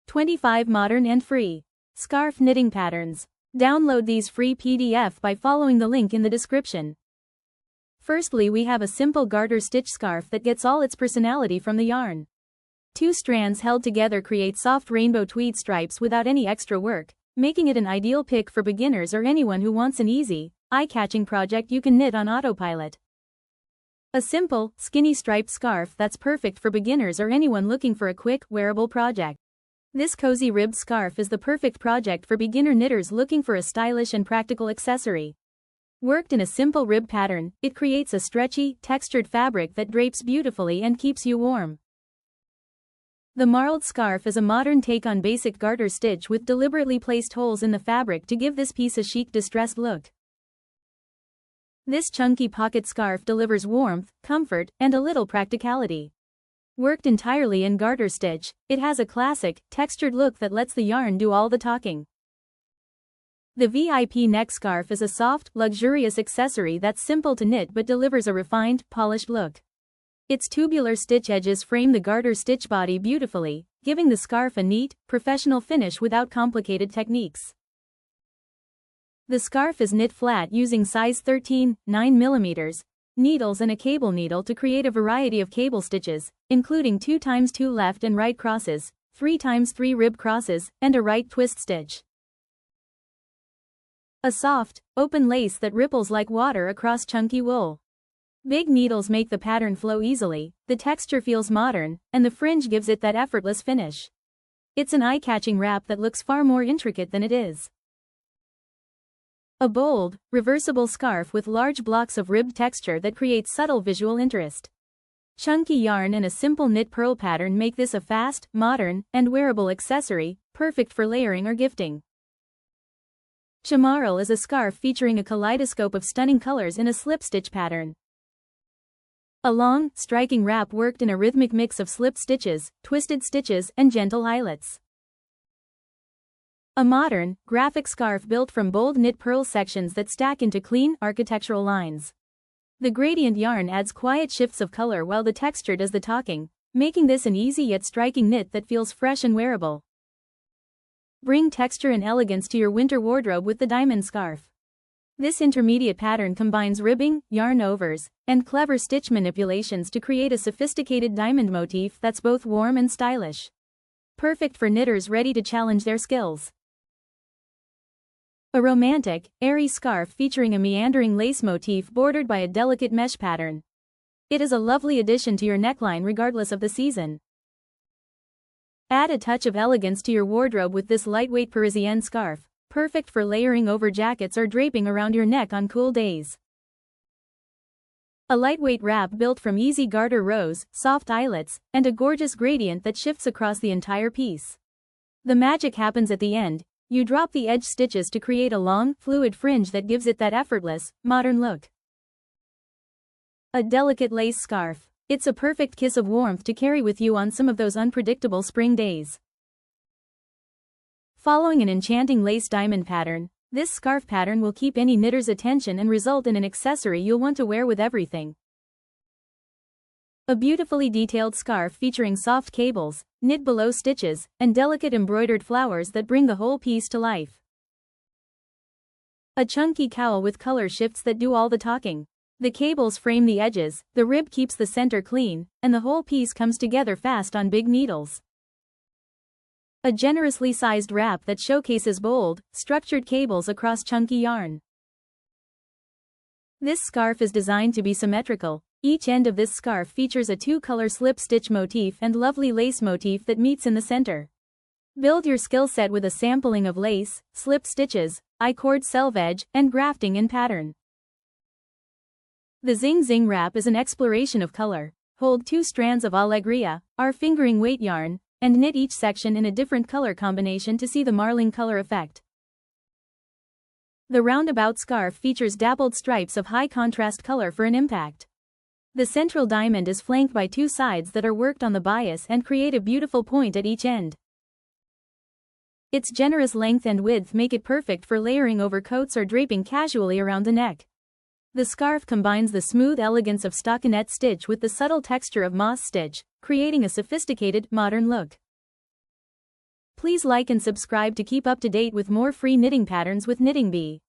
25 Modern and Free Scarf Knitting Patterns. Download these free PDF by following the link in the description. Firstly, we have a simple garter stitch scarf that gets all its personality from the yarn. Two strands held together create soft rainbow tweed stripes without any extra work, making it an ideal pick for beginners or anyone who wants an easy, eye-catching project you can knit on autopilot. A simple, skinny striped scarf that's perfect for beginners or anyone looking for a quick, wearable project. This cozy ribbed scarf is the perfect project for beginner knitters looking for a stylish and practical accessory. Worked in a simple rib pattern, it creates a stretchy, textured fabric that drapes beautifully and keeps you warm. The marled scarf is a modern take on basic garter stitch with deliberately placed holes in the fabric to give this piece a chic, distressed look. This chunky pocket scarf delivers warmth, comfort, and a little practicality. Worked entirely in garter stitch, it has a classic, textured look that lets the yarn do all the talking. The VIP neck scarf is a soft, luxurious accessory that's simple to knit but delivers a refined, polished look. Its tubular stitch edges frame the garter stitch body beautifully, giving the scarf a neat, professional finish without complicated techniques. The scarf is knit flat using size 13, 9mm, needles and a cable needle to create a variety of cable stitches, including 2x2 left and right crosses, 3x3 rib crosses, and a right twist stitch. A soft, open lace that ripples like water across chunky wool. Big needles make the pattern flow easily, the texture feels modern, and the fringe gives it that effortless finish. It's an eye-catching wrap that looks far more intricate than it is. A bold, reversible scarf with large blocks of ribbed texture that creates subtle visual interest. Chunky yarn and a simple knit purl pattern make this a fast, modern, and wearable accessory, perfect for layering or gifting. Chamarral is a scarf featuring a kaleidoscope of stunning colors in a slip stitch pattern. A long, striking wrap worked in a rhythmic mix of slip stitches, twisted stitches, and gentle eyelets. A modern, graphic scarf built from bold knit purl sections that stack into clean, architectural lines. The gradient yarn adds quiet shifts of color while the texture does the talking, making this an easy yet striking knit that feels fresh and wearable. Bring texture and elegance to your winter wardrobe with the diamond scarf. This intermediate pattern combines ribbing, yarn overs, and clever stitch manipulations to create a sophisticated diamond motif that's both warm and stylish. Perfect for knitters ready to challenge their skills. A romantic, airy scarf featuring a meandering lace motif bordered by a delicate mesh pattern. It is a lovely addition to your neckline regardless of the season. Add a touch of elegance to your wardrobe with this lightweight Parisienne scarf, perfect for layering over jackets or draping around your neck on cool days. A lightweight wrap built from easy garter rows, soft eyelets, and a gorgeous gradient that shifts across the entire piece. The magic happens at the end. You drop the edge stitches to create a long, fluid fringe that gives it that effortless, modern look. A delicate lace scarf. It's a perfect kiss of warmth to carry with you on some of those unpredictable spring days. Following an enchanting lace diamond pattern, this scarf pattern will keep any knitter's attention and result in an accessory you'll want to wear with everything. A beautifully detailed scarf featuring soft cables, knit below stitches, and delicate embroidered flowers that bring the whole piece to life. A chunky cowl with color shifts that do all the talking. The cables frame the edges, the rib keeps the center clean, and the whole piece comes together fast on big needles. A generously sized wrap that showcases bold, structured cables across chunky yarn. This scarf is designed to be symmetrical. Each end of this scarf features a two-color slip stitch motif and lovely lace motif that meets in the center. Build your skill set with a sampling of lace, slip stitches, I-cord selvage, and grafting in pattern. The Zing Zing wrap is an exploration of color. Hold two strands of Allegria, our fingering weight yarn, and knit each section in a different color combination to see the marling color effect. The roundabout scarf features dappled stripes of high contrast color for an impact. The central diamond is flanked by two sides that are worked on the bias and create a beautiful point at each end. Its generous length and width make it perfect for layering over coats or draping casually around the neck. The scarf combines the smooth elegance of stockinette stitch with the subtle texture of moss stitch, creating a sophisticated, modern look. Please like and subscribe to keep up to date with more free knitting patterns with Knitting Bee.